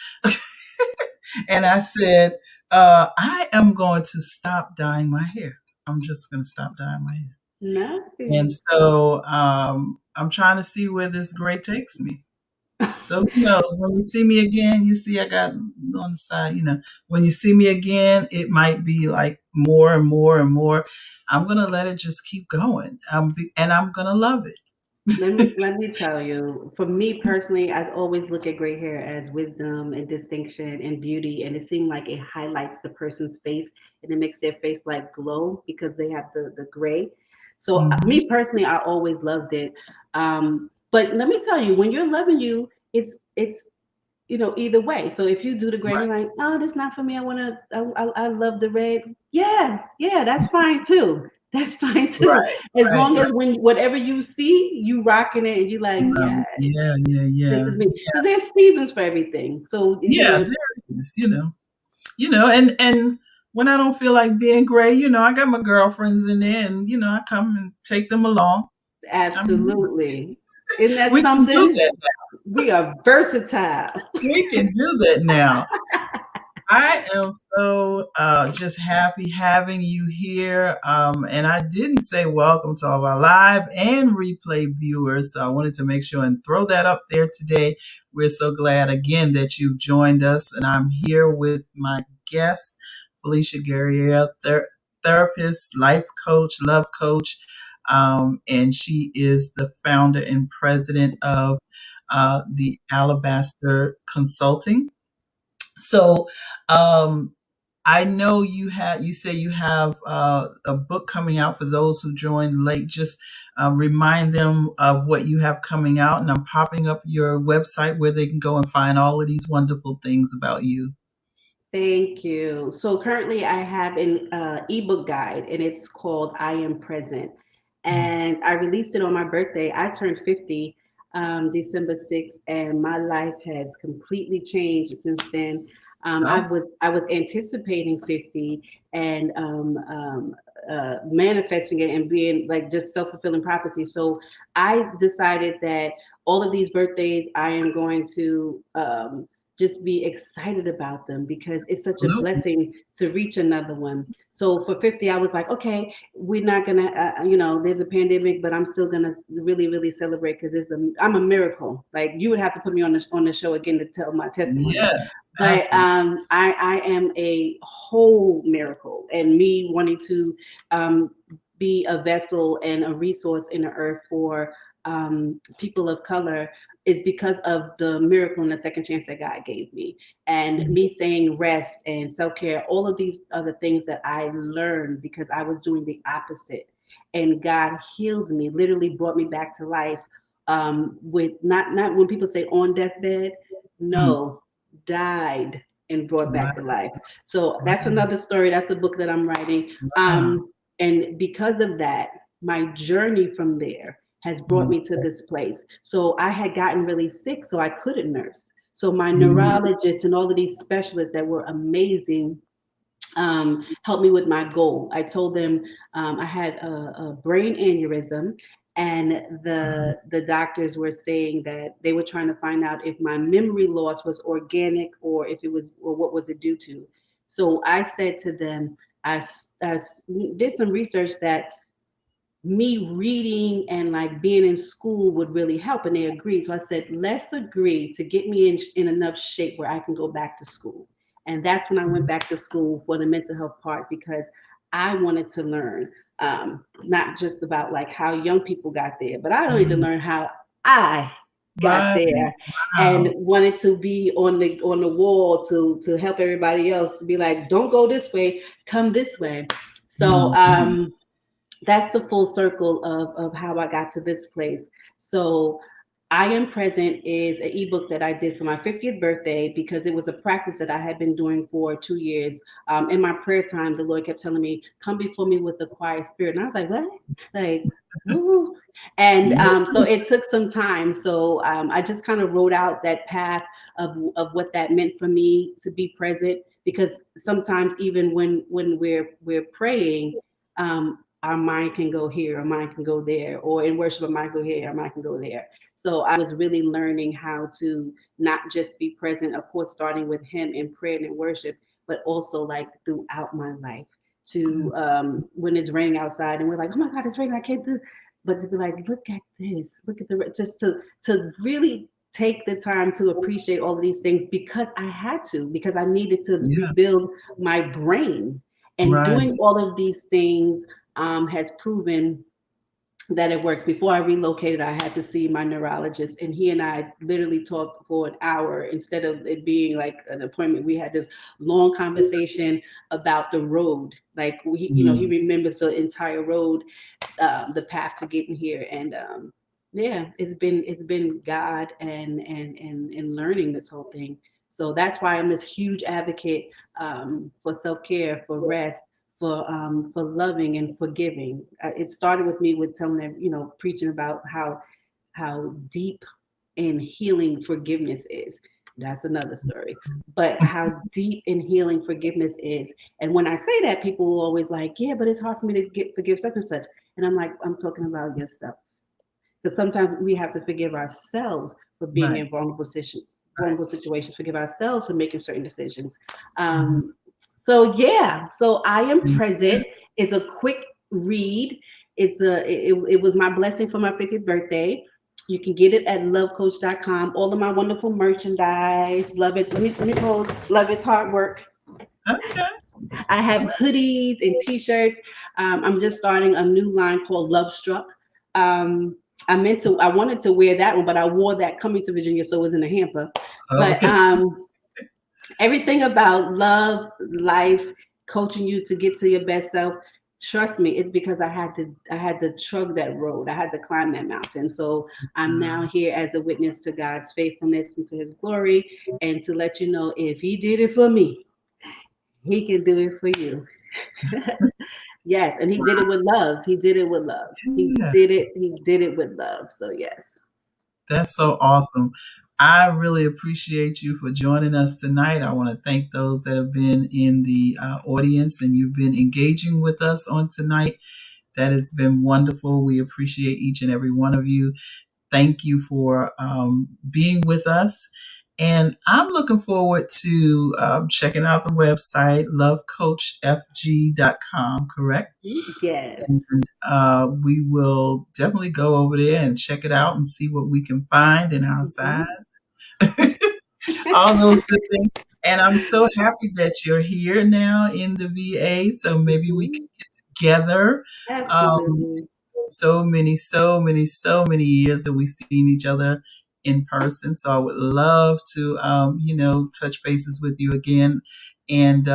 S1: And I said, I am going to stop dyeing my hair. I'm just going to stop dyeing my hair. And
S2: Nice.
S1: so I'm trying to see where this gray takes me. So who knows? When you see me again, you see I got on the side, when you see me again, it might be like more and more and more. I'm going to let it just keep going. And I'm going to love it.
S2: Let me tell you, for me personally, I always look at gray hair as wisdom and distinction and beauty, and it seems like it highlights the person's face and it makes their face like glow because they have the gray. So
S1: Mhm.
S2: me personally, I always loved it. But let me tell you, when you're loving you, it's either way. So if you do the gray, you're
S1: Right,
S2: like, oh, that's not for me. I love the red. Yeah, yeah, that's fine too. That's fine too.
S1: right,
S2: As
S1: right,
S2: long
S1: right.
S2: as when whatever you see, you rocking it and you like,
S1: Yeah,
S2: yes,
S1: yeah,
S2: this
S1: yeah.
S2: is me. Because there's seasons for everything. So
S1: Yeah, there it is, and when I don't feel like being gray, I got my girlfriends in there, and I come and take them along. I mean,
S2: absolutely. Isn't that
S1: we can do
S2: something?
S1: that.
S2: We are versatile.
S1: We can do that now. I am so just happy having you here. And I didn't say welcome to all of our live and replay viewers. So I wanted to make sure and throw that up there today. We're so glad again that you've joined us. And I'm here with my guest, Felicia Guerrier, therapist, life coach, love coach. And she is the founder and president of the Alabaster Consulting. So, um, I know you say you have a book coming out for those who joined late. Just remind them of what you have coming out, and I'm popping up your website where they can go and find all of these wonderful things about you.
S2: Thank you. So currently, I have an ebook guide, and it's called "I Am Present,"
S1: Mm.
S2: and I released it on my birthday. I turned 50, December 6th, and my life has completely changed since then. I
S1: Oh,
S2: was anticipating 50 and manifesting it and being like just self fulfilling prophecy. So I decided that all of these birthdays, I am going to. Just be excited about them because it's such a
S1: absolutely.
S2: blessing to reach another one. So for 50, I was like, okay, we're not gonna, there's a pandemic, but I'm still gonna really, really celebrate because I'm a miracle. Like you would have to put me on the show again to tell my testimony.
S1: Yes,
S2: But
S1: absolutely.
S2: I am a whole miracle, and me wanting to be a vessel and a resource in the earth for people of color is because of the miracle and the second chance that God gave me. And
S1: Mhm.
S2: me saying rest and self care, all of these other things that I learned because I was doing the opposite. And God healed me, literally brought me back to life with not when people say on deathbed,
S1: Mm.
S2: no, died and brought back to
S1: Wow,
S2: life. So that's
S1: wow,
S2: another story. That's a book that I'm writing.
S1: wow.
S2: And because of that, my journey from there has brought
S1: Mm.
S2: me to this place. So I had gotten really sick, so I couldn't nurse. So my
S1: Mm.
S2: neurologists and all of these specialists that were amazing helped me with my goal. I told them I had a brain aneurysm, and the doctors were saying that they were trying to find out if my memory loss was organic or if it was or what was it due to. So I said to them, I did some research that me reading and like being in school would really help, and they agreed. So I said, let's agree to get me in enough shape where I can go back to school. And that's when I went back to school for the mental health part, because I wanted to learn, not just about like how young people got there, but I wanted to
S1: Mhm.
S2: learn how I got
S1: Right.
S2: there, and
S1: Wow.
S2: wanted to be on the wall to help everybody else to be like, don't go this way, come this way. So
S1: Mhm.
S2: that's the full circle of how I got to this place. So I Am Present is an ebook that I did for my 50th birthday, because it was a practice that I had been doing for 2 years. In my prayer time, the Lord kept telling me, come before me with a quiet spirit. And I was like, what? Like, woo. And
S1: Yeah.
S2: so it took some time. So I just kind of wrote out that path of what that meant for me to be present, because sometimes even when we're praying, our mind can go here, our mind can go there, or in worship, our mind can go here, our mind can go there. So I was really learning how to not just be present, of course, starting with Him in prayer and in worship, but also like throughout my life. To when it's raining outside and we're like, oh my God, it's raining, I can't do. But to be like, look at this, look at the just to really take the time to appreciate all of these things, because I had to, because I needed to
S1: Yeah.
S2: rebuild my brain. And
S1: Right.
S2: doing all of these things has proven that it works. Before I relocated, I had to see my neurologist, and he and I literally talked for an hour. Instead of it being like an appointment, we had this long conversation about the road. Like he
S1: Mm.
S2: remembers the entire road, the path to getting here. And yeah, it's been God and learning this whole thing. So that's why I'm this huge advocate for self-care, for rest, for loving and forgiving. It started with me with telling them, preaching about how deep and healing forgiveness is. That's another story. But how deep and healing forgiveness is. And when I say that, people will always like, yeah, but it's hard for me to forgive such and such. And I'm like, I'm talking about yourself. Because sometimes we have to forgive ourselves for being
S1: Right.
S2: in
S1: Right.
S2: vulnerable situations, forgive ourselves for making certain decisions.
S1: Mhm.
S2: So yeah, so I Am
S1: Mm.
S2: Present is a quick read. It was my blessing for my 50th birthday. You can get it at lovecoach.com. All of my wonderful merchandise. Let me pose. Love is hard work.
S1: Okay.
S2: I have hoodies and t-shirts. I'm just starting a new line called Love Struck. Um, I wanted to wear that one, but I wore that coming to Virginia, so it was in a hamper. But
S1: Okay.
S2: everything about love, life, coaching you to get to your best self. Trust me, it's because I had to trug that road. I had to climb that mountain. So I'm now here as a witness to God's faithfulness and to His glory, and to let you know, if He did it for me, He can do it for you. Yes, and He did it with love. He did it with love. He
S1: Yeah.
S2: did it. He did it with love. So yes.
S1: That's so awesome. I really appreciate you for joining us tonight. I want to thank those that have been in the audience and you've been engaging with us on tonight. That has been wonderful. We appreciate each and every one of you. Thank you for being with us. And I'm looking forward to checking out the website, lovecoachfg.com, correct?
S2: Yes.
S1: And we will definitely go over there and check it out and see what we can find in our size.
S2: Mhm.
S1: All those good things. And I'm so happy that you're here now in the VA. So maybe we can
S2: Mhm.
S1: get together.
S2: Absolutely.
S1: It's been so many, so many, so many years that we've seen each other in person. So I would love to, touch bases with you again. And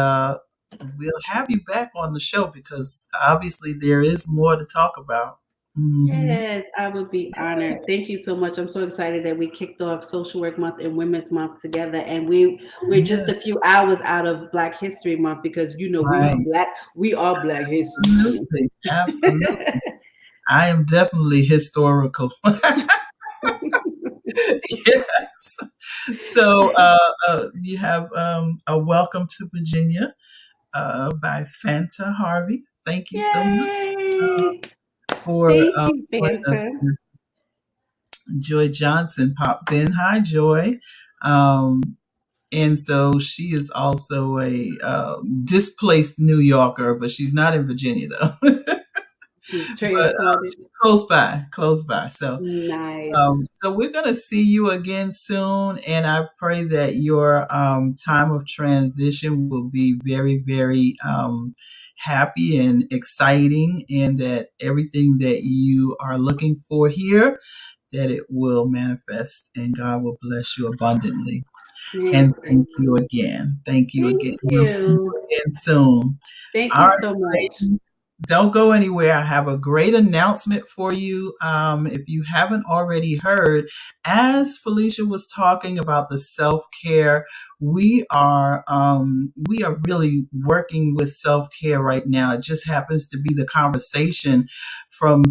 S1: we'll have you back on the show because obviously there is more to talk about. Hmm.
S2: Yes, I would be honored. Thank you so much. I'm so excited that we kicked off Social Work Month and Women's Month together, and we're just
S1: Yeah,
S2: a few hours out of Black History Month, because we are
S1: right.
S2: black. We are Black History Queen.
S1: Absolutely. Absolutely. I am definitely historical. Yes. So you have a Welcome to Virginia by Fanta Harvey. Thank you so much
S2: Yay!
S1: for
S2: Thank you,
S1: joining
S2: Fanta.
S1: us. Joy Johnson popped in. Hi, Joy. Um, and so she is also a displaced New Yorker, but she's not in Virginia though.
S2: Just
S1: but
S2: transplanted.
S1: close by, close by. So
S2: Nice.
S1: so we're going to see you again soon, and I pray that your time of transition will be very, very happy and exciting, and that everything that you are looking for here, that it will manifest, and God will bless you abundantly. And thank you
S2: Amen.
S1: again. Thank you
S2: Thank
S1: again. We'll see
S2: you.
S1: you again soon.
S2: Thank
S1: All
S2: you
S1: right,
S2: so much.
S1: ladies, don't go anywhere. I have a great announcement for you. If you haven't already heard, as Felicia was talking about the self care, we are really working with self care right now. It just happens to be the conversation from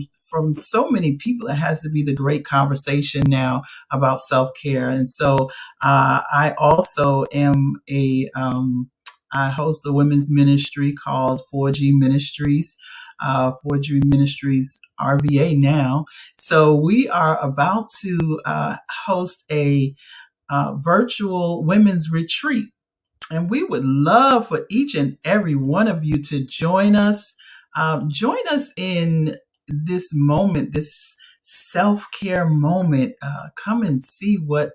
S1: so many people. It has to be the great conversation now about self care, and so I also am a I host a women's ministry called 4G Ministries, 4G Ministries RVA now. So we are about to host a virtual women's retreat, and we would love for each and every one of you to join us. Join us in this moment, this self care moment. Come and see what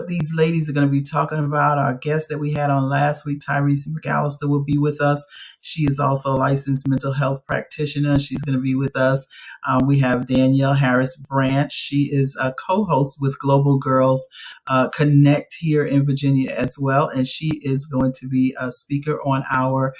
S1: these ladies are going to be talking about. Our guest that we had on last week, Tyrese McAllister, will be with us. She is also a licensed mental health practitioner. She's going to be with us. We have Danielle Harris Branch. She is a co-host with Global Girls Connect here in Virginia as well, and she is going to be a speaker on our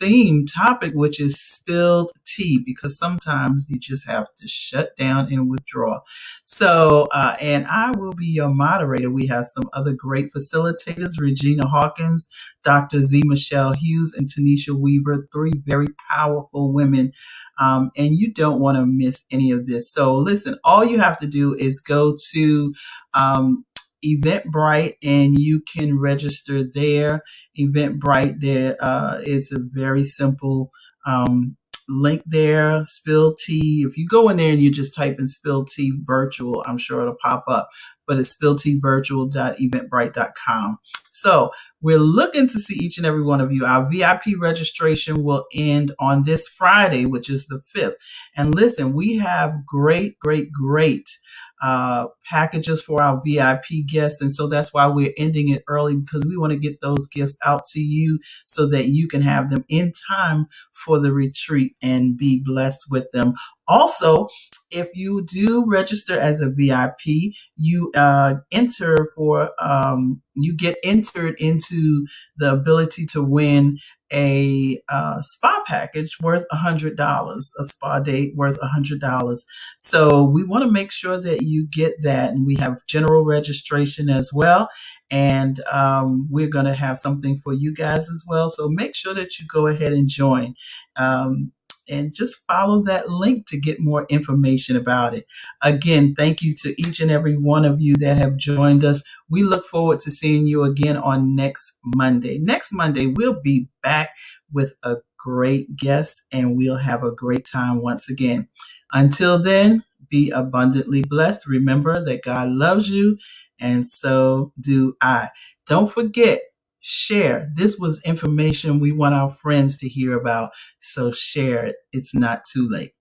S1: theme topic, which is spilled tea, because sometimes you just have to shut down and withdraw. So, and I will be your moderator. We have some other great facilitators: Regina Hawkins, Dr. Z. Michelle Hughes, and Tanisha Weaver, three very powerful women. And you don't want to miss any of this. So listen, all you have to do is go to Eventbrite, and you can register there. Eventbrite, there it's a very simple link there. Spill tea. If you go in there and you just type in spill tea virtual, I'm sure it'll pop up. But it's spillteavirtual.eventbrite.com. So we're looking to see each and every one of you. Our VIP registration will end on this Friday, which is the 5th. And listen, we have great, great, great packages for our VIP guests. And so that's why we're ending it early, because we want to get those gifts out to you so that you can have them in time for the retreat and be blessed with them. Also, if you do register as a VIP, you you get entered into the ability to win a spa package worth $100, a spa date worth $100. So we want to make sure that you get that, and we have general registration as well. And we're going to have something for you guys as well. So make sure that you go ahead and join. And just follow that link to get more information about it. Again, thank you to each and every one of you that have joined us. We look forward to seeing you again on next Monday. Next Monday, we'll be back with a great guest, and we'll have a great time once again. Until then, be abundantly blessed. Remember that God loves you, and so do I. Don't forget, share. This was information we want our friends to hear about. So share it. It's not too late.